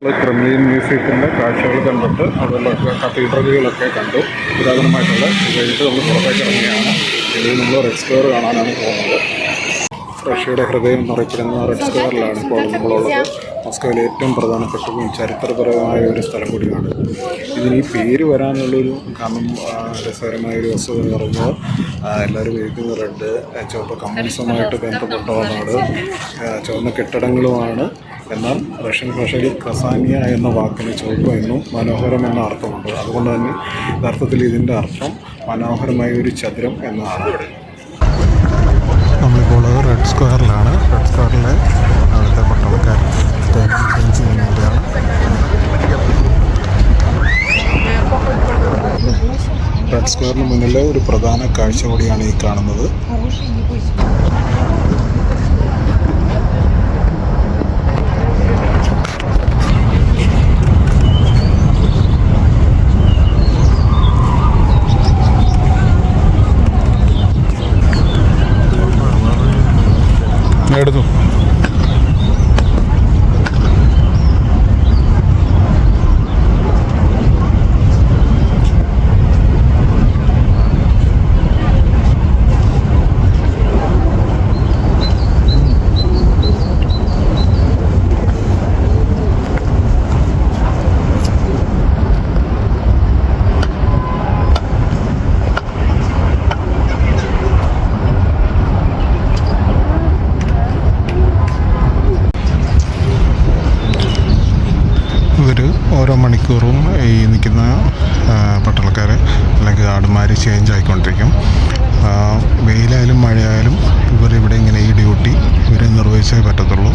Kremlin മ്യൂസിയത്തിൻ്റെ കാഴ്ചകൾ കണ്ടിട്ട് അവിടെയുള്ള കത്തീഡ്രലുകളൊക്കെ കണ്ടു. പുരാതനമായിട്ടുള്ള കഴിഞ്ഞിട്ട് നമ്മൾ പുറത്തേക്ക് ഇറങ്ങുകയാണ്. ഇനി നമ്മൾ റെഡ് സ്ക്വയർ കാണാനാണ് പോകുന്നത്. റഷ്യയുടെ ഹൃദയം എന്നറിയപ്പെടുന്ന റെഡ് സ്ക്വയറിലാണ് ഇപ്പോൾ നമ്മളുള്ളത്. മോസ്കോയിലെ ഏറ്റവും പ്രധാനപ്പെട്ടതും ചരിത്രപരമായ ഒരു സ്ഥലം കൂടിയാണ്. ഇതിന് ഈ പേര് വരാനുള്ളൊരു കാരണം രസകരമായൊരു വസ്തുത എന്ന് പറയുമ്പോൾ എല്ലാവരും ഉപയോഗിക്കുന്ന റെഡ് ചുവപ്പ് കമ്മ്യൂണിസമായിട്ട് ബന്ധപ്പെട്ടതാണ്. ചുവന്ന കെട്ടിടങ്ങളുമാണ്. എന്നാൽ റഷ്യൻ ഭാഷയിൽ ക്രസാനിയ എന്ന വാക്കിന് ചുവപ്പ് എന്നും മനോഹരം എന്ന അർത്ഥമുണ്ട്. അതുകൊണ്ട് തന്നെ യഥാർത്ഥത്തിൽ ഇതിൻ്റെ അർത്ഥം മനോഹരമായ ഒരു ചതുരം എന്നാണ്. നമ്മളിപ്പോൾ റെഡ് സ്ക്വയറിലാണ്. റെഡ് സ്ക്വയറിലെ അവിടുത്തെ പട്ടാളക്കാർ ചേഞ്ച് ചെയ്യുന്നതിൻ്റെയാണ്. റെഡ് സ്ക്വയറിന് മുന്നിലെ ഒരു പ്രധാന കാഴ്ച കൂടിയാണ് ഈ കാണുന്നത്. എടുത്തു ഓരോ മണിക്കൂറും ഈ നിൽക്കുന്ന പട്ടാളക്കാർ അല്ലെങ്കിൽ ഗാർഡുമാർ ചേഞ്ച് ആയിക്കൊണ്ടിരിക്കും. വെയിലായാലും മഴയായാലും ഇവരിവിടെ ഇങ്ങനെ ഈ ഡ്യൂട്ടി ഇവരെ നിർവഹിച്ചേ പറ്റത്തുള്ളൂ.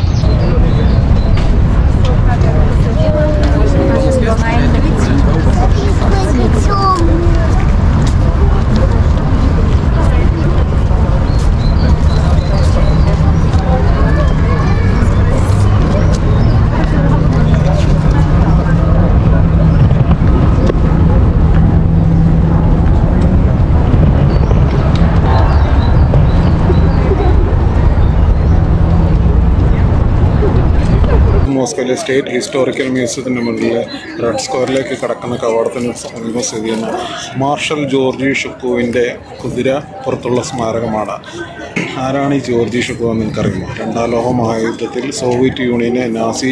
മോസ്കോയിലെ സ്റ്റേറ്റ് ഹിസ്റ്റോറിക്കൽ മ്യൂസിയത്തിൻ്റെ മുന്നിൽ റെഡ് സ്ക്വയറിലേക്ക് കടക്കുന്ന കവാടത്തിന് സമീപം സ്ഥിതി ചെയ്യുന്ന മാർഷൽ ജോർജി ഷുക്കോവിൻ്റെ കുതിര പുറത്തുള്ള സ്മാരകമാണ്. ആരാണ് ഈ ജോർജി ഷുക്കോ എന്ന് നിങ്ങൾക്കറിയുമോ? രണ്ടാം ലോക മഹായുദ്ധത്തിൽ സോവിയറ്റ് യൂണിയനെ നാസി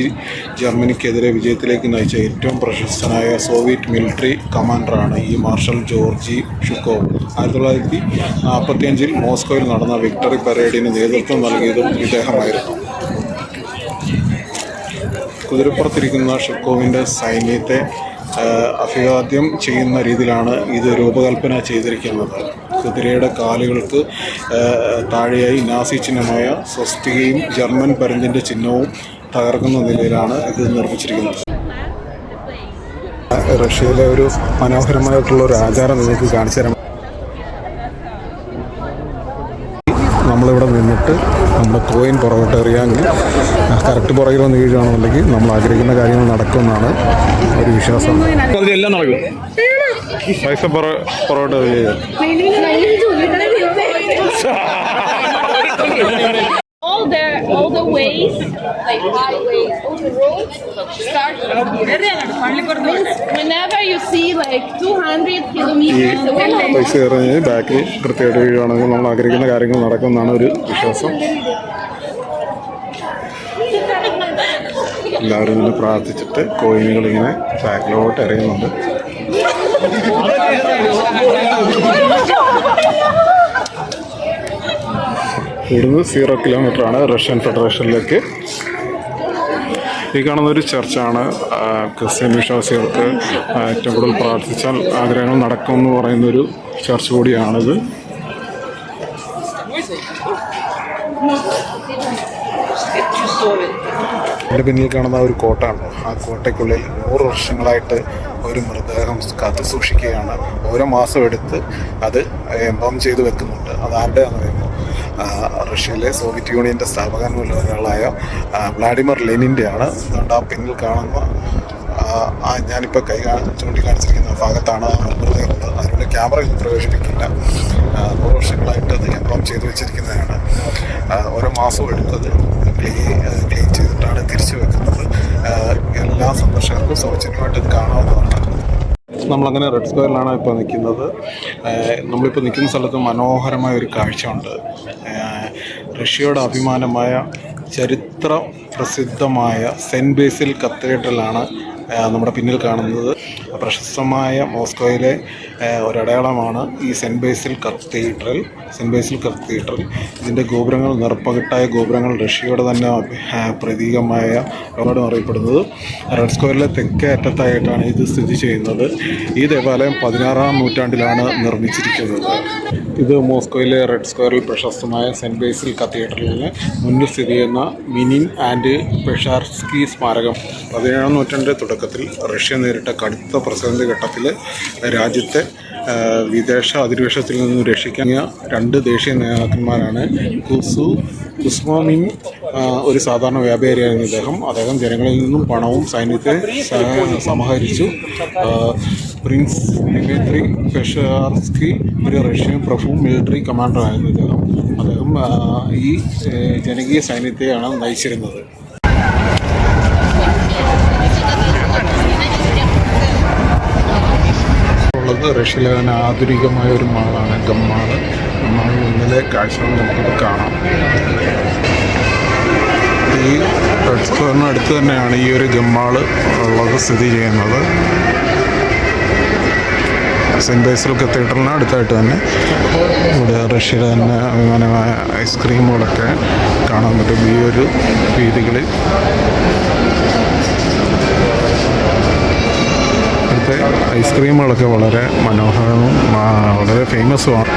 ജർമ്മനിക്കെതിരെ വിജയത്തിലേക്ക് നയിച്ച ഏറ്റവും പ്രശസ്തനായ സോവിയറ്റ് മിലിറ്ററി കമാൻഡറാണ് ഈ മാർഷൽ ജോർജി ഷുക്കോ. 1945 മോസ്കോയിൽ നടന്ന വിക്ടറി പരേഡിന് നേതൃത്വം നൽകിയതും ഇദ്ദേഹമായിരുന്നു. കുതിരപ്പുറത്തിരിക്കുന്ന ഷുക്കോവിൻ്റെ സൈന്യത്തെ അഭിവാദ്യം ചെയ്യുന്ന രീതിയിലാണ് ഇത് രൂപകൽപ്പന ചെയ്തിരിക്കുന്നത്. കുതിരയുടെ കാലുകൾക്ക് താഴെയായി നാസി ചിഹ്നമായ സ്വസ്തികയും ജർമ്മൻ പരുന്തിൻ്റെ ചിഹ്നവും തകർക്കുന്ന നിലയിലാണ് ഇത് നിർമ്മിച്ചിരിക്കുന്നത്. റഷ്യയിലെ ഒരു മനോഹരമായിട്ടുള്ള ഒരു ആചാരം നിങ്ങൾക്ക് കാണിച്ചു തരാം. നമ്മളിവിടെ നിന്നിട്ട് നമ്മുടെ കോയിൻ പുറകോട്ട് എറിയാമെങ്കിൽ കറക്റ്റ് പുറകിൽ വന്ന് വീഴുകയാണെന്നുണ്ടെങ്കിൽ നമ്മൾ ആഗ്രഹിക്കുന്ന കാര്യങ്ങൾ നടക്കുമെന്നാണ് ഒരു വിശ്വാസം. എല്ലാം നടക്കും. പൈസ പുറകോട്ട് എറിയുക. All the ways, like highways, all the roads start whenever you see like 200 kilometers away. പൈസ എറിഞ്ഞ് ബാക്കിൽ കൃത്യമായിട്ട് വീഴുകയാണെങ്കിൽ നമ്മൾ ആഗ്രഹിക്കുന്ന കാര്യങ്ങൾ നടക്കുമെന്നാണ് ഒരു വിശ്വാസം. എല്ലാവരും ഇങ്ങനെ പ്രാർത്ഥിച്ചിട്ട് കോയിനുകൾ ഇങ്ങനെ ബാക്കിലോട്ട് എറിയുന്നുണ്ട്. ഇവിടുന്ന് 0 കിലോമീറ്ററാണ് റഷ്യൻ ഫെഡറേഷനിലേക്ക്. ഈ കാണുന്ന ഒരു ചർച്ചാണ്. ക്രിസ്ത്യൻ വിശ്വാസികൾക്ക് ഏറ്റവും കൂടുതൽ പ്രാർത്ഥിച്ചാൽ ആഗ്രഹങ്ങൾ നടക്കുമെന്ന് പറയുന്നൊരു ചർച്ച് കൂടിയാണിത്. എൻ്റെ പിന്നിൽ കാണുന്ന ഒരു കോട്ടയാണ്. ആ കോട്ടയ്ക്കുള്ളിൽ 100 വർഷങ്ങളായിട്ട് ഒരു മൃതദേഹം കാത്തു സൂക്ഷിക്കുകയാണ്. ഓരോ മാസം എടുത്ത് അത് എംബാം ചെയ്ത് വെക്കുന്നുണ്ട്. അതാരുടെയാണെന്ന് പറയുമ്പോൾ റഷ്യയിലെ സോവിയറ്റ് യൂണിയൻ്റെ സ്ഥാപകനിൽ ഒരാളായ വ്ളാഡിമിർ ലെനിൻ്റെയാണ്. അതുകൊണ്ട് ആ പിന്നിൽ കാണുന്ന ഞാനിപ്പോൾ ചൂണ്ടിക്കാണിച്ചിരിക്കുന്ന ഭാഗത്താണ് മൃതദേഹമുള്ളത്. അതിനുള്ള ക്യാമറ പ്രവേശിപ്പിക്കില്ല. 100 വർഷങ്ങളായിട്ട് അത് എംബാം ചെയ്ത് വെച്ചിരിക്കുന്നതാണ്. ഓരോ മാസവും എടുത്തത് ക്ലീൻ ചെയ്തിട്ടാണ് തിരിച്ചു വെക്കുന്നത്. എല്ലാ നമുക്ക് സൗജന്യമായിട്ട് ഇത് കാണാവുന്നതാണ്. നമ്മളങ്ങനെ റെഡ് സ്ക്വയറിലാണ് ഇപ്പോൾ നിൽക്കുന്നത്. നമ്മളിപ്പോൾ നിൽക്കുന്ന സ്ഥലത്ത് മനോഹരമായ ഒരു കാഴ്ച ഉണ്ട്. റഷ്യയുടെ അഭിമാനമായ ചരിത്ര പ്രസിദ്ധമായ സെൻറ്റ് ബേസിൽ കത്തീഡ്രലാണ് നമ്മുടെ പിന്നിൽ കാണുന്നത്. പ്രശസ്തമായ മോസ്കോയിലെ ഒരടയാളമാണ് ഈ സെൻറ്റ് ബേസിൽ കത്തീഡ്രൽ. ഇതിൻ്റെ ഗോപുരങ്ങൾ, നിറപ്പകിട്ടായ ഗോപുരങ്ങൾ റഷ്യയുടെ തന്നെ പ്രതീകമായ ലോകോട് അറിയപ്പെടുന്നത്. റെഡ് സ്ക്വയറിലെ തെക്കേ അറ്റത്തായിട്ടാണ് ഇത് സ്ഥിതി ചെയ്യുന്നത്. ഈ ദേവാലയം 16-ാം നൂറ്റാണ്ടിലാണ് നിർമ്മിച്ചിരിക്കുന്നത്. ഇത് മോസ്കോയിലെ റെഡ് സ്ക്വയറിൽ പ്രശസ്തമായ സെൻറ്റ് ബേസിൽ കത്തീഡ്രലിന് മുന്നിൽ സ്ഥിതി ചെയ്യുന്ന മിനിൻ ആൻഡ് പെഷാർസ്കി സ്മാരകം. 17-ാം നൂറ്റാണ്ടിൻ്റെ തുടക്കത്തിൽ റഷ്യ നേരിട്ട കടുത്ത പ്രതിസന്ധി ഘട്ടത്തിൽ രാജ്യത്തെ വിദേശ അധിനിവേശത്തിൽ നിന്നും രക്ഷിക്കാൻ 2 ദേശീയ നേതാക്കന്മാരാണ്. കുസ്മോമിൻ ഒരു സാധാരണ വ്യാപാരിയായിരുന്നു അദ്ദേഹം ജനങ്ങളിൽ നിന്നും പണവും സൈന്യത്തെ സമാഹരിച്ചു. പ്രിൻസ് ദിമിത്രി പെഷാർസ്കി ഒരു റഷ്യൻ പ്രഭു മിലിറ്ററി കമാൻഡറായിരുന്നു. അദ്ദേഹം ഈ ജനകീയ സൈന്യത്തെയാണ് നയിച്ചിരുന്നത്. ഉള്ളത് റഷ്യയിലെ തന്നെ ആധുനികമായ ഒരു മാളാണ് ഗമ്മാള്. ഗമ്മാളിൽ മുന്നിലെ കാഴ്ചകൾ നമുക്കിത് കാണാം. ഈ റെഡ് സ്ക്വയറിന് അടുത്ത് തന്നെയാണ് ഈ ഒരു ഗമ്മാള് ഉള്ളത് സ്ഥിതി ചെയ്യുന്നത്. സെൻറ്റ് ബേസിൽ കത്തീഡ്രലിന് അടുത്തായിട്ട് തന്നെ ഇവിടെ റഷ്യയിലെ തന്നെ അഭിമാനമായ ഐസ്ക്രീമുകളൊക്കെ കാണാൻ പറ്റും ഈ ഒരു വീതികളിൽ. ഇവിടുത്തെ ഐസ്ക്രീമുകളൊക്കെ വളരെ മനോഹരവും വളരെ ഫേമസുമാണ്.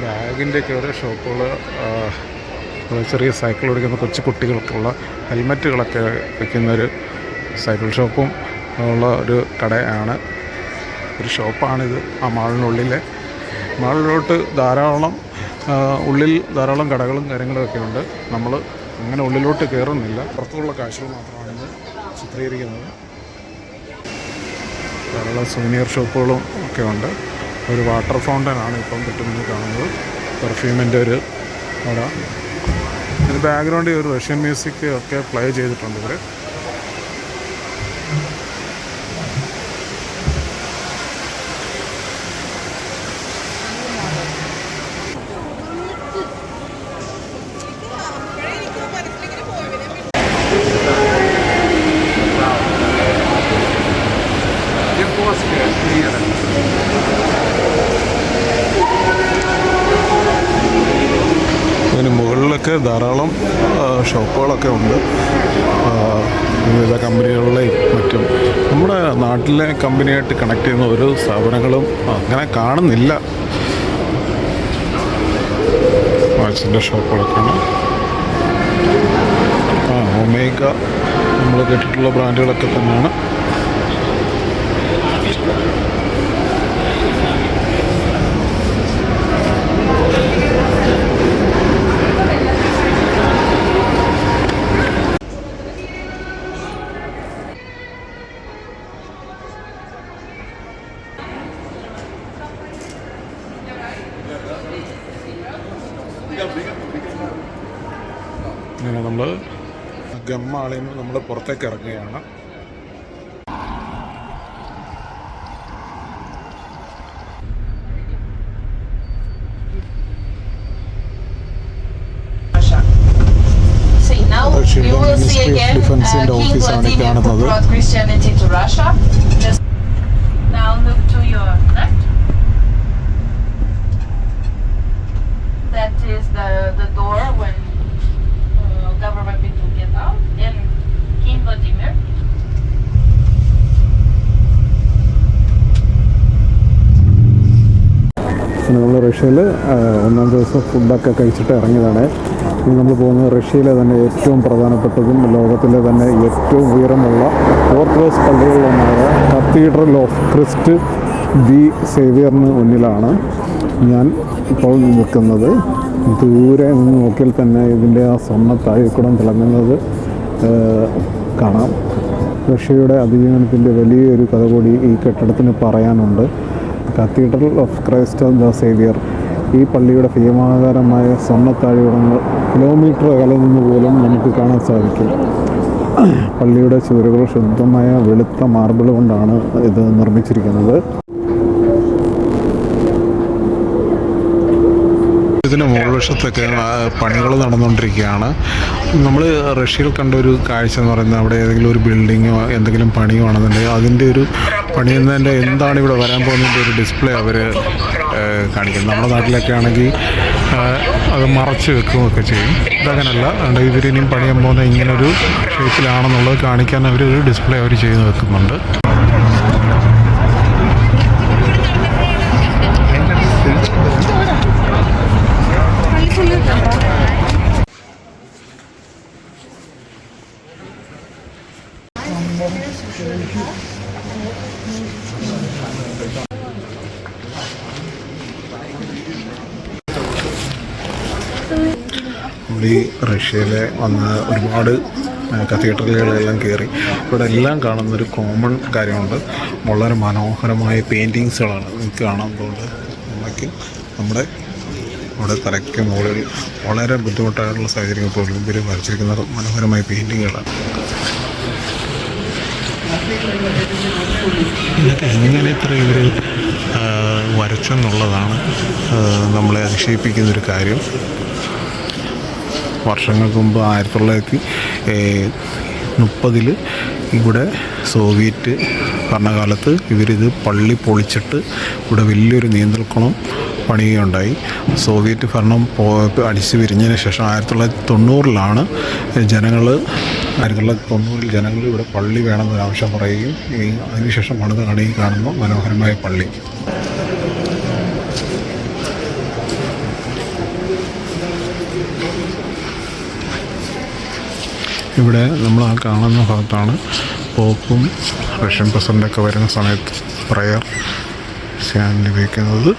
ബാഗിൻ്റെയൊക്കെ ഓരോ ഷോപ്പുകൾ, ചെറിയ സൈക്കിൾ ഓടിക്കുന്ന കൊച്ചു കുട്ടികൾക്കുള്ള ഹെൽമെറ്റുകളൊക്കെ വയ്ക്കുന്നൊരു സൈക്കിൾ ഷോപ്പും ഉള്ള ഒരു കടയാണ്, ഒരു ഷോപ്പാണിത്. ആ മാളിനുള്ളിലെ മാളിലോട്ട് ഉള്ളിൽ ധാരാളം കടകളും കാര്യങ്ങളൊക്കെ ഉണ്ട്. നമ്മൾ അങ്ങനെ ഉള്ളിലോട്ട് കയറുന്നില്ല, പുറത്തുള്ള കാഴ്ചകൾ മാത്രമാണ് ചിത്രീകരിക്കുന്നത്. ധാരാളം സുവനീർ ഷോപ്പുകളും ഒക്കെ ഉണ്ട്. ഒരു വാട്ടർ ഫൗണ്ടനാണ് ഇപ്പം കിട്ടുന്നത് കാണുന്നത്, പെർഫ്യൂമിൻ്റെ ഒരു കട. ഇത് ബാക്ക്ഗ്രൗണ്ടിൽ ഒരു റഷ്യൻ മ്യൂസിക് ഒക്കെ പ്ലേ ചെയ്തിട്ടുണ്ട് ഇവർ. ഇതിന് മുകളിലൊക്കെ ധാരാളം ഷോപ്പുകളൊക്കെ ഉണ്ട്, വിവിധ കമ്പനികളിലെയും മറ്റും. നമ്മുടെ നാട്ടിലെ കമ്പനിയായിട്ട് കണക്ട് ചെയ്യുന്ന ഒരു സ്ഥാപനങ്ങളും അങ്ങനെ കാണുന്നില്ല. വാച്ചിൻ്റെ ഷോപ്പുകളൊക്കെയാണ്. ഒമേഗ നമ്മൾ കേട്ടിട്ടുള്ള ബ്രാൻഡുകളൊക്കെ തന്നെയാണ്. അങ്ങനെ നമ്മൾ ഗമ്മാളിൽ നിന്ന് നമ്മൾ പുറത്തേക്ക് ഇറങ്ങുകയാണ്. റഷ്യയിലെ മിനിസ്ട്രി ഓഫ് ഡിഫൻസിൻ്റെ ഓഫീസാണ് ഈ കാണുന്നത്. Now look to your left. That is the door when government people get out. And King Vladimir. നമ്മൾ റഷ്യയിൽ ഒന്നാം ദിവസം ഫുഡൊക്കെ കഴിച്ചിട്ട് ഇറങ്ങിയതാണ്. ഇനി നമ്മൾ പോകുന്നത് റഷ്യയിലെ തന്നെ ഏറ്റവും പ്രധാനപ്പെട്ടതും ലോകത്തിലെ തന്നെ ഏറ്റവും ഉയരമുള്ള ഓർത്തഡോക്സ് പള്ളികളിലൊന്നായ കത്തീഡ്രൽ ഓഫ് ക്രിസ്റ്റ് ദി സേവിയറിന് മുന്നിലാണ് ഞാൻ ഇപ്പോൾ നിൽക്കുന്നത്. ദൂരെ നിന്ന് നോക്കിയാൽ തന്നെ ഇതിൻ്റെ ആ സ്വർണ്ണ താഴിക്കുടം തിളങ്ങുന്നത് കാണാം. റഷ്യയുടെ അതിജീവനത്തിൻ്റെ വലിയൊരു കഥ കൂടി ഈ കെട്ടിടത്തിന് പറയാനുണ്ട്. Cathedral of Christ the Xavier, ഈ പള്ളിയുടെ ഭീമാകാരമായ സ്വർണ്ണത്താഴികുടങ്ങൾ കിലോമീറ്റർ അകലെ നിന്ന് പോലും നമുക്ക് കാണാൻ സാധിക്കും. പള്ളിയുടെ ചുവരുകൾ ശുദ്ധമായ വെളുത്ത മാർബിൾ കൊണ്ടാണ് ഇത് നിർമ്മിച്ചിരിക്കുന്നത്. ഇതിന് മുകൾവശത്തൊക്കെ പണികൾ നടന്നുകൊണ്ടിരിക്കുകയാണ്. നമ്മൾ റഷ്യയിൽ കണ്ട ഒരു കാഴ്ച എന്ന് പറയുന്നത് അവിടെ ഏതെങ്കിലും ഒരു ബിൽഡിങ്ങോ എന്തെങ്കിലും പണിയോ ആണെന്നുണ്ടെങ്കിൽ അതിൻ്റെ ഒരു പണിയുന്നതിൻ്റെ എന്താണ് ഇവിടെ വരാൻ പോകുന്നതിൻ്റെ ഒരു ഡിസ്പ്ലേ അവർ കാണിക്കും. നമ്മുടെ നാട്ടിലൊക്കെ ആണെങ്കിൽ അത് മറച്ച് വെക്കുകയൊക്കെ ചെയ്യും. ഇതങ്ങനല്ല, ഇവരിനിയും പണിയാൻ പോകുന്ന ഇങ്ങനൊരു ഷേപ്പിലാണെന്നുള്ളത് കാണിക്കാൻ അവരൊരു ഡിസ്പ്ലേ അവർ ചെയ്ത് വെക്കുന്നുണ്ട്. നമ്മൾ ഈ റഷ്യയിലെ വന്ന് ഒരുപാട് കത്തീഡ്രലുകളെല്ലാം കയറി ഇവിടെ എല്ലാം കാണുന്നൊരു കോമൺ കാര്യമുണ്ട്. വളരെ മനോഹരമായ പെയിൻറ്റിങ്സുകളാണ് നിങ്ങൾക്ക് കാണാൻ പോകുന്നത്. നമ്മുടെ അവിടെ തലയ്ക്ക് മുകളിൽ വളരെ ബുദ്ധിമുട്ടായിട്ടുള്ള സാഹചര്യങ്ങൾ പോലും ഇവർ വരച്ചിരിക്കുന്ന മനോഹരമായ പെയിൻറ്റിങ്ങുകളാണ്. ഇതൊക്കെ എങ്ങനെ ഇത്ര ഇവർ വരച്ചെന്നുള്ളതാണ് നമ്മളെ അതിശയിപ്പിക്കുന്നൊരു കാര്യം. വർഷങ്ങൾക്ക് മുമ്പ് 1930 ഇവിടെ സോവിയറ്റ് ഭരണകാലത്ത് ഇവരിത് പള്ളി പൊളിച്ചിട്ട് ഇവിടെ വലിയൊരു നീന്തൽക്കുളം പണിയുകയുണ്ടായി. സോവിയറ്റ് ഭരണം അടിച്ചു പിരിഞ്ഞതിന് ശേഷം 1990 ജനങ്ങൾ ഇവിടെ പള്ളി വേണമെന്നൊരാവശ്യം പറയുകയും അതിനുശേഷം പണിതാണ് ഈ കാണുന്ന മനോഹരമായ പള്ളി. ഇവിടെ നമ്മൾ ആ കാണുന്ന ഭാഗത്താണ് പോപ്പും റഷ്യൻ പ്രസിഡൻ്റൊക്കെ വരുന്ന സമയത്ത് പ്രയർ സ്റ്റാൻഡ് വയ്ക്കുന്നത്.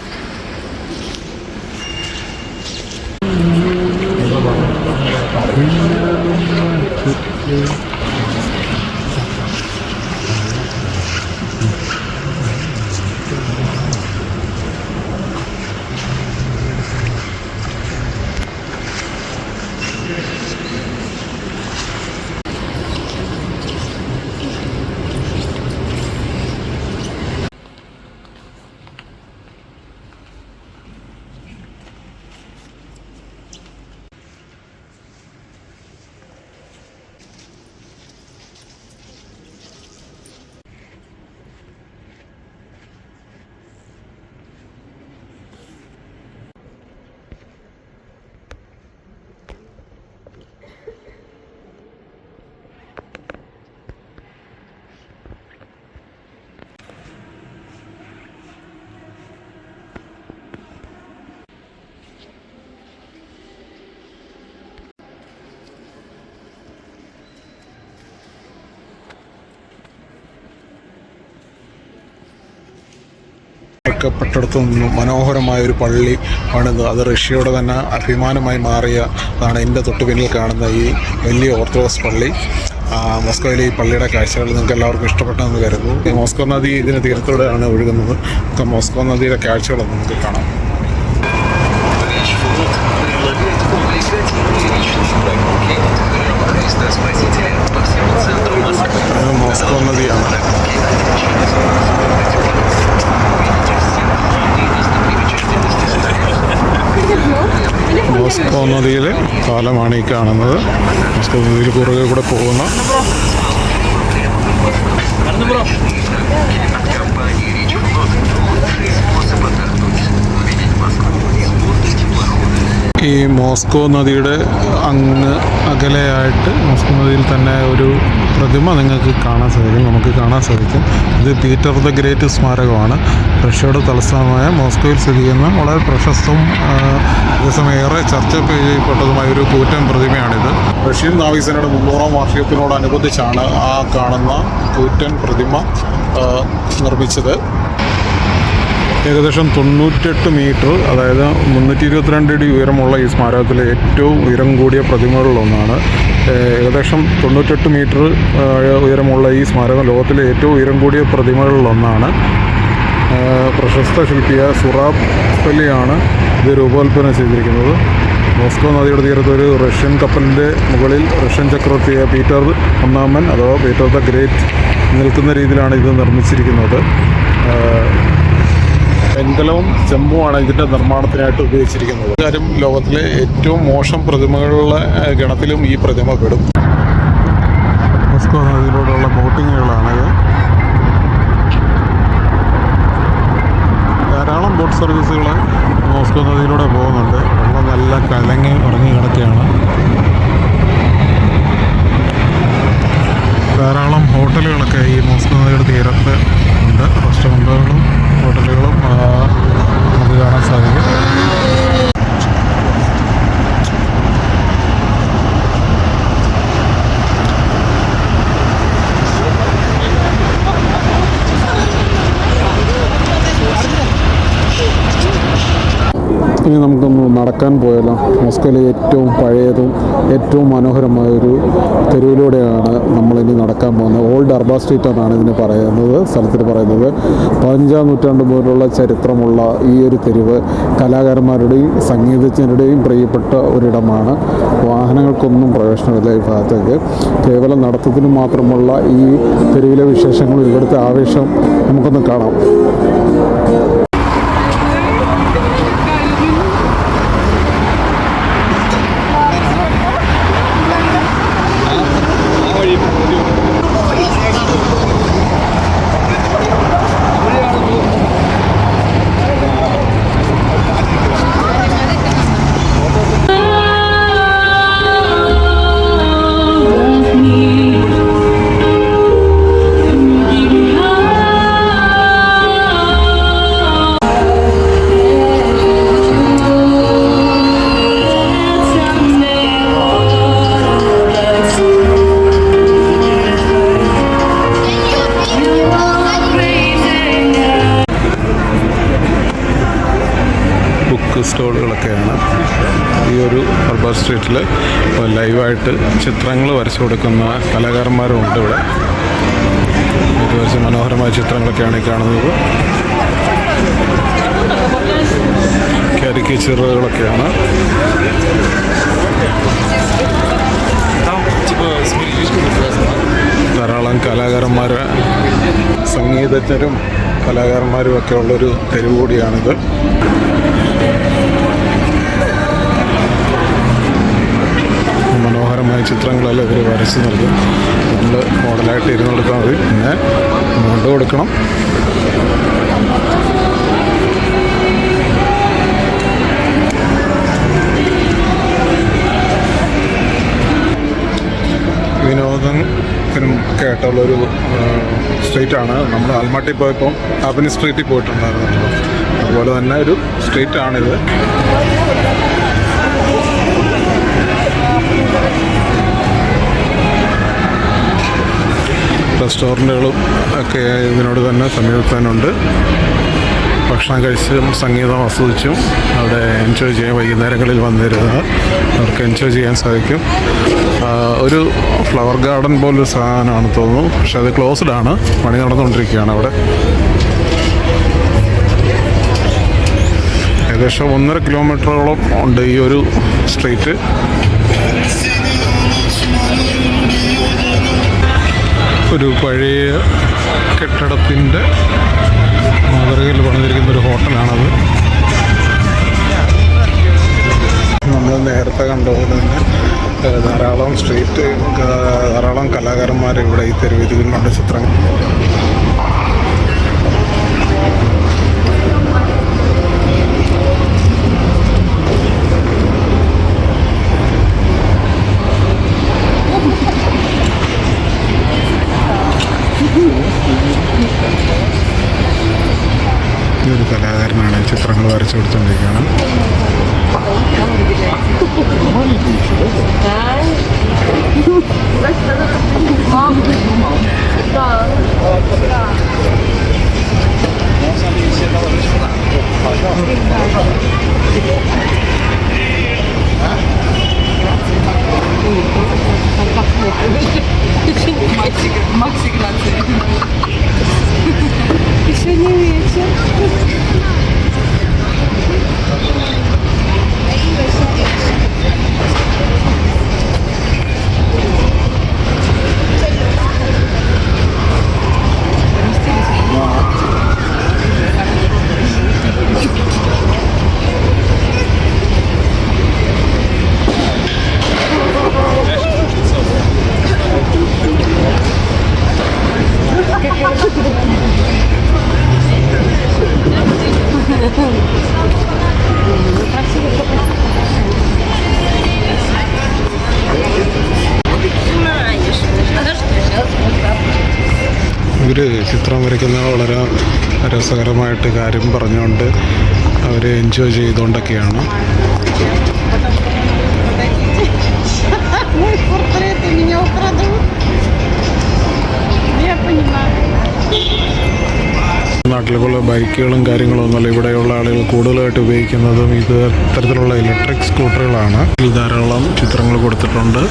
പ്പെട്ടടുത്തു നിന്നും മനോഹരമായൊരു പള്ളി പണിത് അത് റഷ്യയുടെ തന്നെ അഭിമാനമായി മാറിയതാണ് എൻ്റെ തൊട്ട് പിന്നിൽ കാണുന്ന ഈ വലിയ ഓർത്തഡോക്സ് പള്ളി. മോസ്കോയിലെ ഈ പള്ളിയുടെ കാഴ്ചകൾ നിങ്ങൾക്ക് എല്ലാവർക്കും ഇഷ്ടപ്പെട്ടെന്ന് കരുതുന്നു. മോസ്കോ നദി ഇതിന് തീരത്തോടെയാണ് ഒഴുകുന്നത്. നമുക്ക് മോസ്കോ നദിയുടെ കാഴ്ചകളൊന്നും നമുക്ക് കാണാം. മോസ്കോ നദിയാണ്. മോസ്കോ നദിയിൽ പാലമാണ് ഈ കാണുന്നത്. മോസ്കോ നദിയിൽ കുറുകെ കൂടെ പോകുന്ന ഈ മോസ്കോ നദിയുടെ അങ്ങ് അകലെയായിട്ട് മോസ്കോ നദിയിൽ തന്നെ ഒരു പ്രതിമ നിങ്ങൾക്ക് കാണാൻ സാധിക്കും, നമുക്ക് കാണാൻ സാധിക്കും. ഇത് പീറ്റർ ദ ഗ്രേറ്റ് സ്മാരകമാണ്. റഷ്യയുടെ തലസ്ഥാനമായ മോസ്കോയിൽ സ്ഥിതി ചെയ്യുന്ന വളരെ പ്രശസ്തവും അതേസമയം ഏറെ ചർച്ച ചെയ്യപ്പെട്ടതുമായ ഒരു കൂറ്റൻ പ്രതിമയാണിത്. റഷ്യൻ നാവികസേനയുടെ 300-ാം വാർഷികത്തിനോടനുബന്ധിച്ചാണ് ആ കാണുന്ന കൂറ്റൻ പ്രതിമ നിർമ്മിച്ചത്. ഏകദേശം 98 മീറ്റർ, അതായത് 322 അടി ഉയരമുള്ള ഈ സ്മാരകത്തിലെ ഏറ്റവും ഉയരം കൂടിയ പ്രതിമകളിലൊന്നാണ്. ഏകദേശം 98 മീറ്റർ ഉയരമുള്ള ഈ സ്മാരകം ലോകത്തിലെ ഏറ്റവും ഉയരം കൂടിയ പ്രതിമകളിലൊന്നാണ്. പ്രശസ്ത ശില്പിയായ സുറാബ് പല്ലിയാണ് ഇത് രൂപകൽപ്പന ചെയ്തിരിക്കുന്നത്. മോസ്കോ നദിയുടെ തീരത്ത് ഒരു റഷ്യൻ കപ്പലിൻ്റെ മുകളിൽ റഷ്യൻ ചക്രവർത്തിയായ പീറ്റർ ഒന്നാമൻ അഥവാ പീറ്റർ ദ ഗ്രേറ്റ് നിൽക്കുന്ന രീതിയിലാണ് ഇത് നിർമ്മിച്ചിരിക്കുന്നത്. വെങ്കലവും ചെമ്പുമാണ് ഇതിൻ്റെ നിർമ്മാണത്തിനായിട്ട് ഉപയോഗിച്ചിരിക്കുന്നത്. കാര്യം ലോകത്തിലെ ഏറ്റവും മോശം പ്രതിമകളുടെ ഗണത്തിലും ഈ പ്രതിമ പെടും. മോസ്കോ നദിയിലൂടെയുള്ള ബോട്ടിങ്ങുകളാണിത്. ധാരാളം ബോട്ട് സർവീസുകൾ മോസ്കോ നദിയിലൂടെ പോകുന്നുണ്ട്. വെള്ളം നല്ല കലങ്ങി ഉറങ്ങി കിടക്കുകയാണ്. ധാരാളം ഹോട്ടലുകളൊക്കെ ഈ മോസ്കോ നദിയുടെ തീരത്ത് ഉണ്ട്. റെസ്റ്റോറൻറ്റുകളും ഹോട്ടലുകളും നമുക്ക് കാണാൻ സാധിക്കും. ഇനി നമുക്കൊന്ന് നടക്കാൻ പോയാലോ. മോസ്കോയിലെ ഏറ്റവും പഴയതും ഏറ്റവും മനോഹരമായൊരു തെരുവിലൂടെയാണ് നമ്മളിനി നടക്കാൻ പോകുന്നത്. ഓൾഡ് അർബ സ്ട്രീറ്റ് എന്നാണ് ഇതിന് പറയുന്നത്, സ്ഥലത്തിന് പറയുന്നത്. 15-ാം നൂറ്റാണ്ട് മുതലുള്ള ചരിത്രമുള്ള ഈ ഒരു തെരുവ് കലാകാരന്മാരുടെയും സംഗീതജ്ഞരുടെയും പ്രിയപ്പെട്ട ഒരിടമാണ്. വാഹനങ്ങൾക്കൊന്നും പ്രവേശനമില്ല ഈ ഭാഗത്തേക്ക്. കേവലം നടത്തത്തിന് മാത്രമുള്ള ഈ തെരുവിലെ വിശേഷങ്ങളും ഇവിടുത്തെ ആവേശം നമുക്കൊന്ന് കാണാം. സ്റ്റോളുകളൊക്കെയാണ് ഈ ഒരു അർബ സ്ട്രീറ്റിൽ. ലൈവായിട്ട് ചിത്രങ്ങൾ വരച്ചു കൊടുക്കുന്ന കലാകാരന്മാരും ഉണ്ട് ഇവിടെ. ഇത് വരച്ച മനോഹരമായ ചിത്രങ്ങളൊക്കെയാണ് ഈ കാണുന്നത്. കാരിക്കേച്ചറുകളൊക്കെയാണ്. ധാരാളം കലാകാരന്മാർ, സംഗീതജ്ഞരും കലാകാരന്മാരും ഒക്കെ ഉള്ളൊരു തെരുവ് കൂടിയാണിത്. മനോഹരമായ ചിത്രങ്ങളെല്ലാം ഇവർ വരച്ച് നൽകും. നമ്മൾ മോഡലായിട്ട് ഇരുന്ന് കൊടുത്താൽ മതി, പിന്നെ മുണ്ട് കൊടുക്കണം. വിനോദത്തിനും ഒക്കെ ആയിട്ടുള്ളൊരു സ്ട്രീറ്റാണ്. നമ്മൾ ആൽമാട്ടി പോയപ്പോൾ ആബിനി സ്ട്രീറ്റിൽ പോയിട്ടുണ്ടായിരുന്നല്ലോ, അതുപോലെ തന്നെ ഒരു സ്ട്രീറ്റാണിത്. റെസ്റ്റോറൻറ്റുകളും ഒക്കെ ഇതിനോട് തന്നെ സമീപത്താനുണ്ട്. ഭക്ഷണം കഴിച്ചും സംഗീതം ആസ്വദിച്ചും അവിടെ എൻജോയ് ചെയ്യാൻ വൈകുന്നേരങ്ങളിൽ വന്നിരുന്നത് അവർക്ക് എൻജോയ് ചെയ്യാൻ സാധിക്കും. ഒരു ഫ്ലവർ ഗാർഡൻ പോലൊരു സാധനമാണ് തോന്നുന്നു, പക്ഷെ അത് ക്ലോസ്ഡ് ആണ്, പണി നടന്നുകൊണ്ടിരിക്കുകയാണ് അവിടെ. ഏകദേശം 1.5 കിലോമീറ്ററോളം ഉണ്ട് ഈ ഒരു സ്ട്രീറ്റ്. ഒരു പഴയ കെട്ടിടത്തിൻ്റെ മാതൃകയിൽ പണിതിരിക്കുന്ന ഒരു ഹോട്ടലാണത്. നമ്മൾ നേരത്തെ കണ്ടതുപോലെ തന്നെ ധാരാളം കലാകാരന്മാർ ഇവിടെ ഈ തെരുവീതികളിലുണ്ട്. ചിത്രങ്ങൾ ഒരു കലാകാരനാണ് ചിത്രങ്ങൾ വരച്ചു കൊടുത്തുകൊണ്ടിരിക്കുകയാണ്. Еще не вечер. ഇവർ ചിത്രം വരയ്ക്കുന്ന വളരെ രസകരമായിട്ട് കാര്യം പറഞ്ഞുകൊണ്ട് അവർ എൻജോയ് ചെയ്തുകൊണ്ടൊക്കെയാണ്. നാട്ടിലുള്ള ബൈക്കുകളും കാര്യങ്ങളും ഒന്നുമല്ല ഇവിടെയുള്ള ആളുകൾ കൂടുതലായിട്ട് ഉപയോഗിക്കുന്നതും ഇത്തരത്തിലുള്ള ഇലക്ട്രിക് സ്കൂട്ടറുകളാണ്. ഇതിൽ ധാരാളം ചിത്രങ്ങൾ കൊടുത്തിട്ടുണ്ട്.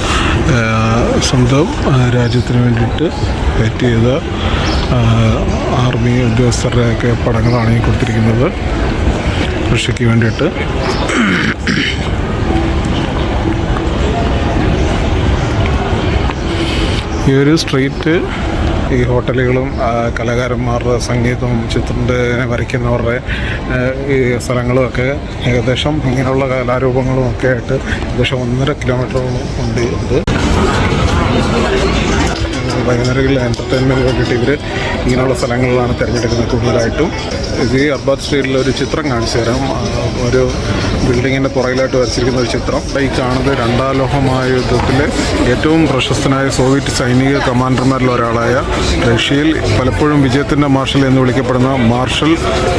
സ്വന്തം രാജ്യത്തിന് വേണ്ടിയിട്ട് ഫൈറ്റ് ചെയ്ത ആർമി ഉദ്യോഗസ്ഥരുടെയൊക്കെ പടങ്ങളാണ് ഈ കൊടുത്തിരിക്കുന്നത് കൃഷിക്ക് വേണ്ടിയിട്ട്. ഈ ഒരു സ്ട്രീറ്റ് ഈ ഹോട്ടലുകളും കലാകാരന്മാരുടെ സംഗീതവും ചിത്രത്തിൻ്റെ വരയ്ക്കുന്നവരുടെ ഈ സ്ഥലങ്ങളും ഒക്കെ ഏകദേശം ഇങ്ങനെയുള്ള കലാരൂപങ്ങളും ഒക്കെ ആയിട്ട് ഏകദേശം 1.5 കിലോമീറ്ററോളം ഉണ്ട്. ഇത് വൈകുന്നേരങ്ങളിൽ എൻ്റർടൈൻമെൻറ്റിന് വേണ്ടിയിട്ട് ഇവർ ഇങ്ങനെയുള്ള സ്ഥലങ്ങളിലാണ് തിരഞ്ഞെടുക്കുന്നത് കൂടുതലായിട്ടും. ഇത് ഈ അർബാൻ സ്ട്രീറ്റിൽ ഒരു ചിത്രം കാണിച്ചു തരാം. ഒരു ബിൽഡിങ്ങിൻ്റെ പുറകിലായിട്ട് വരച്ചിരിക്കുന്ന ഒരു ചിത്രം. ഈ കാണുന്നത് 2ാം ലോകമഹായുദ്ധത്തിലെ ഏറ്റവും പ്രശസ്തനായ സോവിയറ്റ് സൈനിക കമാൻഡർമാരിൽ ഒരാളായ റഷ്യയിൽ പലപ്പോഴും വിജയത്തിൻ്റെ മാർഷൽ എന്ന് വിളിക്കപ്പെടുന്ന മാർഷൽ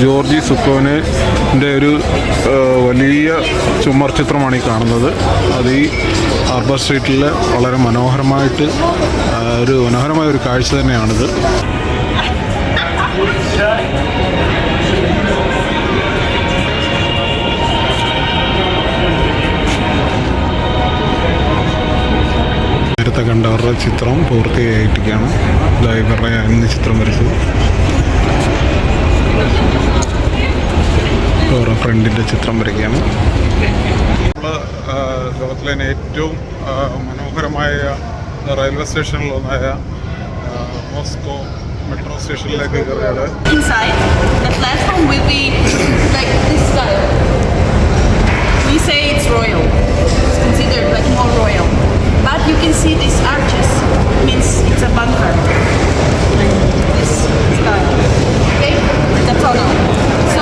ജോർജി സുക്കോവിൻ്റെ ഒരു വലിയ ചുമർ ചിത്രമാണ് ഈ കാണുന്നത്. അത് ഈ അർബാൻ സ്ട്രീറ്റിൽ വളരെ മനോഹരമായ ഒരു കാഴ്ച തന്നെയാണിത്. നേരത്തെ കണ്ടവരുടെ ചിത്രം പൂർത്തിയായിട്ടിരിക്കുകയാണ്. ഇവരുടെ ഇന്ന് ചിത്രം വരച്ചത് അവരുടെ ഫ്രണ്ടിൻ്റെ ചിത്രം വരയ്ക്കുകയാണ്. ലോകത്തിലെ തന്നെ ഏറ്റവും മനോഹരമായ റെയിൽവേ സ്റ്റേഷനിലൊന്നായ മോസ്കോ മെട്രോ സ്റ്റേഷനിലേക്ക് കയറിയാണ്. Inside, the platform will be like this style. We say it's royal. It's considered like more royal. But you can see these arches. Means it's a bunker. Like this style. Okay? The tunnel. So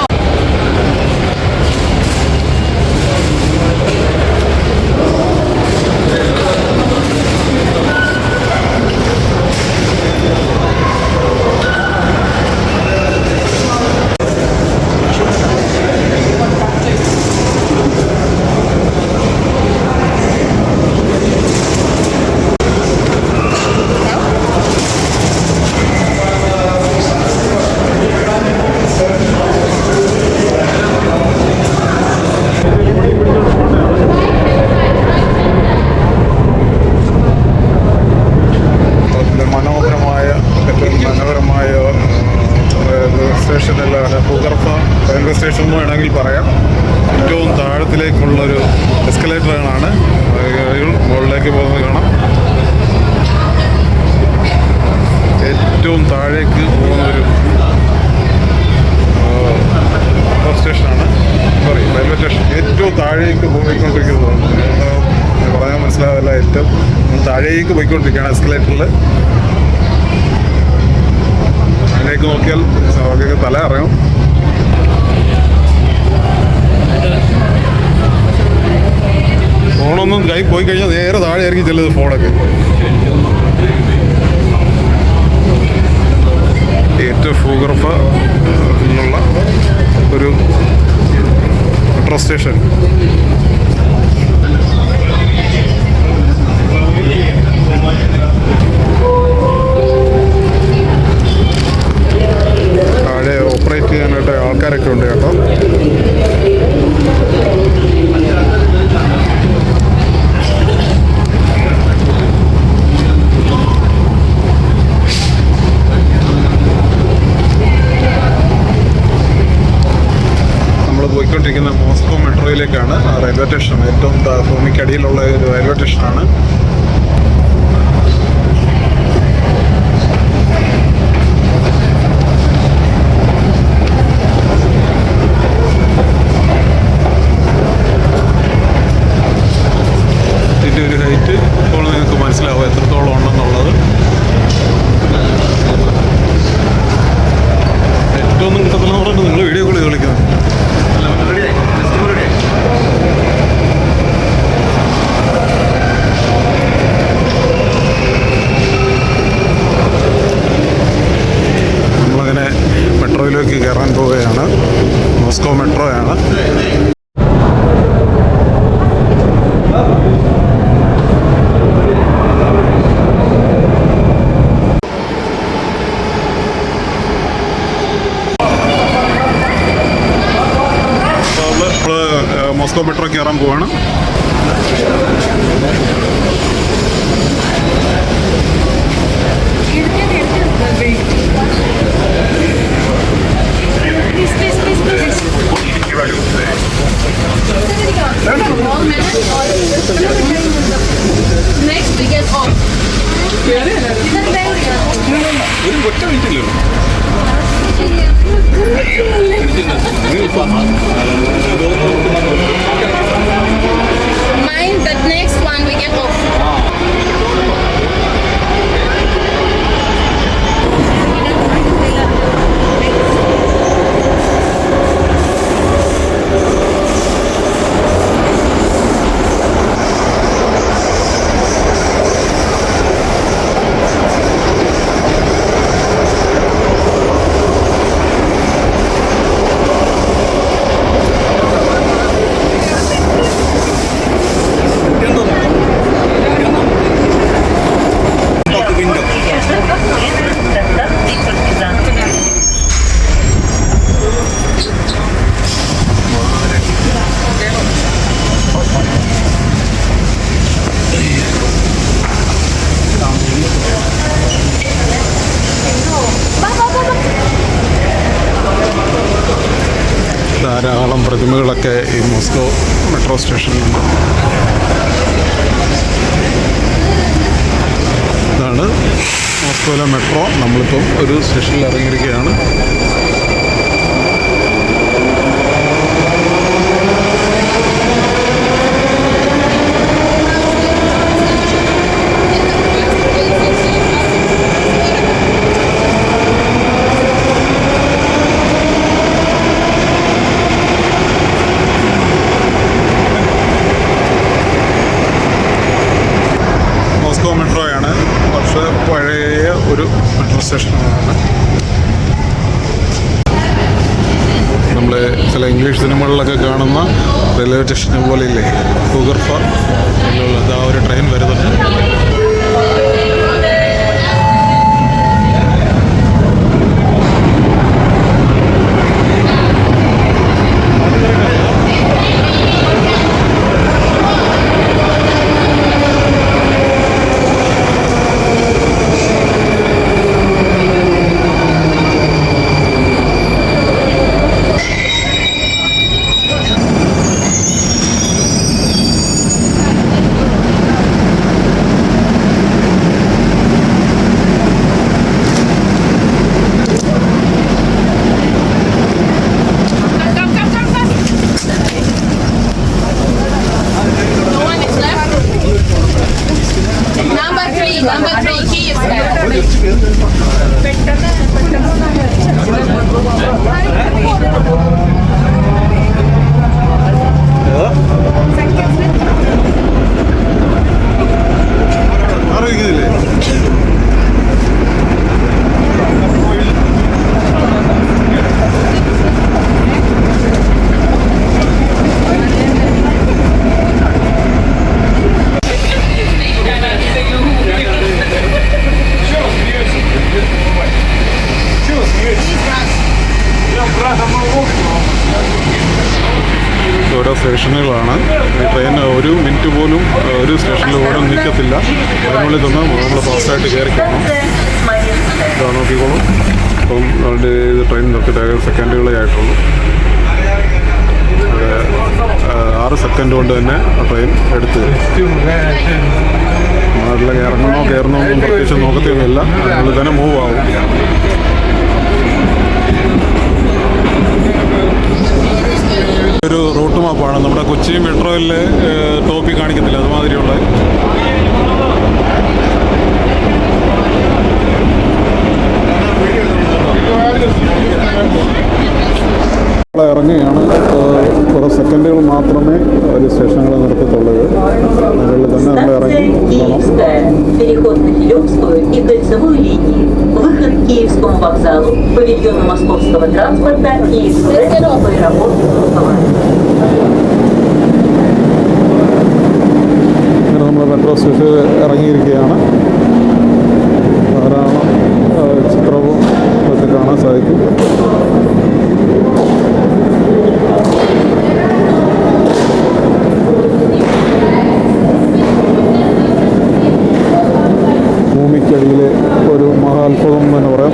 സ്റ്റേഷനിലാണ് ഭൂഗർഭ railway station എന്ന് വേണമെങ്കിൽ പറയാം. ഏറ്റവും താഴത്തിലേക്കുള്ളൊരു എസ്കലേറ്ററാണ്. മുകളിലേക്ക് പോകുന്നത് കാണാം. ഏറ്റവും താഴേക്ക് പോകുന്നൊരു സ്റ്റേഷനാണ്. റെയിൽവേ സ്റ്റേഷൻ ഏറ്റവും താഴേക്ക് പോയിക്കൊണ്ടിരിക്കുന്നത്. താഴേക്ക് പോയിക്കൊണ്ടിരിക്കുകയാണ് എസ്കലേറ്ററിൽ. അതിലേക്ക് നോക്കിയാൽ അവർക്ക് തല അറിയാം. ഫോണൊന്നും കൈ പോയി കഴിഞ്ഞാൽ നേരെ താഴെ ആയിരിക്കും ചെല്ലുന്നത് ഫോണൊക്കെ. ഏറ്റവും ഭൂഗർഭ എന്നുള്ള ഒരു മെട്രോ സ്റ്റേഷൻ. താഴെ ഓപ്പറേറ്റ് ചെയ്യാനായിട്ട് ആൾക്കാരൊക്കെ ഉണ്ട് കേട്ടോ. പോയിക്കൊണ്ടിരിക്കുന്ന മോസ്കോ മെട്രോയിലേക്കാണ്. റെയിൽവേ സ്റ്റേഷൻ ഏറ്റവും ഭൂമിക്കടിയിലുള്ള ഒരു റെയിൽവേ സ്റ്റേഷനാണ്. ഇതിൻ്റെ ഒരു ഹൈറ്റ് ഇപ്പോൾ നിങ്ങൾക്ക് മനസ്സിലാവും എത്രത്തോളം ഉണ്ടെന്നുള്ളത്. ഏറ്റവും ഒന്നും കിട്ടത്തില്ലെന്ന് പറഞ്ഞിട്ട് നിങ്ങൾ വീഡിയോ കോൾ കളിക്കുന്നത്. നമ്മളങ്ങനെ മെട്രോയിലേക്ക് കയറാൻ പോവുകയാണ്. മോസ്കോ മെട്രോയാണ്. മോസ്കോ മെട്രോ കയറാൻ പോവാണ്. Next we get off. ഒരു ഒറ്റ മിനിറ്റില്ലല്ലോ. Mind that next one we get off. ധാരാളം പ്രതിമകളൊക്കെ ഈ മോസ്കോ മെട്രോ സ്റ്റേഷനിലുണ്ട്. ഇതാണ് മോസ്കോയിലെ മെട്രോ. നമ്മളിപ്പം ഒരു സ്റ്റേഷനിൽ ഇറങ്ങിയിരിക്കുകയാണ്. മെട്രോയാണ്. കുറച്ച് പഴയ ഒരു മെട്രോ സ്റ്റേഷനാണ്. നമ്മൾ ചില ഇംഗ്ലീഷ് സിനിമകളിലൊക്കെ കാണുന്ന റെയിൽവേ സ്റ്റേഷനെ പോലെ ഇല്ലേ, ഭൂഗർഭ അതാ ഒരു ട്രെയിൻ വരുന്നുണ്ട്. ഓരോ സ്റ്റേഷനുകളാണ്. ഈ ട്രെയിൻ ഒരു മിനിറ്റ് പോലും ഒരു സ്റ്റേഷനിൽ പോലും നിൽക്കത്തില്ല. അതിനുള്ളിൽ തന്നെ നമ്മൾ ഫാസ്റ്റായിട്ട് കയറിക്കണം. ഇതാ നോക്കിക്കോളും. അപ്പം അതിൻ്റെ ഇത് ട്രെയിൻ നിർത്തിയിട്ട് സെക്കൻഡുകളേ ആയിട്ടുള്ളൂ. 6 സെക്കൻഡ് കൊണ്ട് തന്നെ ആ ട്രെയിൻ എടുത്ത് നാട്ടിലേക്ക് കയറണമെന്നും പ്രത്യേകിച്ച് നോക്കത്തൊന്നുമില്ല. അതിനുള്ളിൽ തന്നെ മൂവ് ആവും. ഒരു റൂട്ട് മാപ്പാണ്. നമ്മുടെ കൊച്ചി മെട്രോയിലെ ടോപ്പിൽ കാണിക്കത്തില്ല, അതുമാതിരിയുള്ള ഇറങ്ങുകയാണ്. കുറേ സെക്കൻഡുകൾ മാത്രമേ ഒരു സ്റ്റേഷനുകൾ നിർത്തത്തുള്ളൂ. അതിനുള്ളിൽ തന്നെ നമ്മൾ ഇറങ്ങി переход на Филёвскую и Кольцевую линии, выход к Киевскому вокзалу, павильону московского транспорта и экспресс в аэропорт Пулково. നമ്മൾ മെട്രോ സ്റ്റേഷനിൽ ഇറങ്ങിയിരിക്കുകയാണ്. ധാരാളം ചിത്രവും ഒക്കെ കാണാൻ സാധിക്കും. ഭൂമിക്കടിയിലെ ഒരു മഹാത്ഭുതം എന്ന് പറയാം.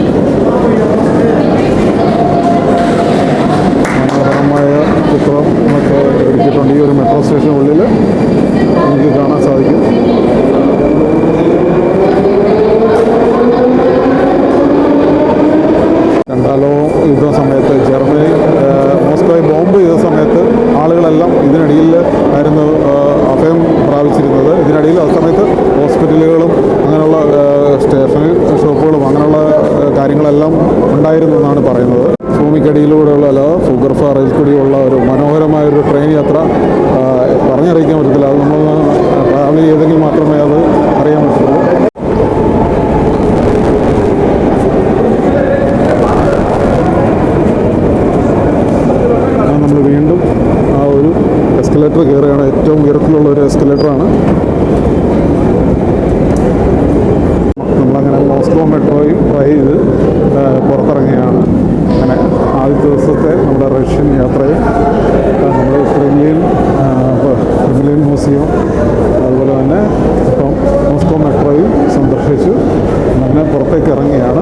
മനോഹരമായ ചിത്രം നമുക്ക് ഒരുക്കിയിട്ടുണ്ട്. ഈ ഒരു മെട്രോ സ്റ്റേഷനുള്ളിൽ നമുക്ക് കാണാൻ സാധിക്കും. രണ്ടാം ലോക യുദ്ധ സമയത്ത് ജർമ്മനി മോസ്കോയെ ബോംബ് ചെയ്ത സമയത്ത് ആളുകളെല്ലാം ഇതിനടിയിൽ ആയിരുന്നു അഭയം പ്രാപിച്ചിരുന്നത്. ഇതിനിടയിൽ ആ സമയത്ത് ഹോസ്പിറ്റലുകളും അങ്ങനെയുള്ള സ്റ്റേഷനറി ഷോപ്പുകളും അങ്ങനെയുള്ള കാര്യങ്ങളെല്ലാം ഉണ്ടായിരുന്നു എന്നാണ് പറയുന്നത്. ഭൂമിക്കടിയിലൂടെയുള്ള അല്ല ഫുഗർഫ റെയിൽ കൂടിയുള്ള ഒരു മനോഹരമായൊരു ട്രെയിൻ യാത്ര പറഞ്ഞറിയിക്കാൻ പറ്റത്തില്ല. അത് നമ്മൾ ട്രാവൽ ചെയ്തെങ്കിൽ മാത്രമേ അത് അറിയാൻ പറ്റുള്ളൂ. നമ്മൾ വീണ്ടും ആ ഒരു എസ്കലേറ്റർ കയറുകയാണ്. ഏറ്റവും ഉയരത്തിലുള്ള ഒരു എസ്കലേറ്ററാണ്. നമ്മളങ്ങനെ മോസ്കോ മെട്രോയിൽ ട്രൈ ചെയ്ത് പുറത്തിറങ്ങുകയാണ്. അങ്ങനെ ആദ്യത്തെ ദിവസത്തെ നമ്മുടെ റഷ്യൻ യാത്രയിൽ നമ്മൾ ക്രെംലിൻ മ്യൂസിയം അതുപോലെ തന്നെ ഇപ്പം മോസ്കോ മെട്രോയിൽ സന്ദർശിച്ചു. അങ്ങനെ പുറത്തേക്ക് ഇറങ്ങിയാണ്.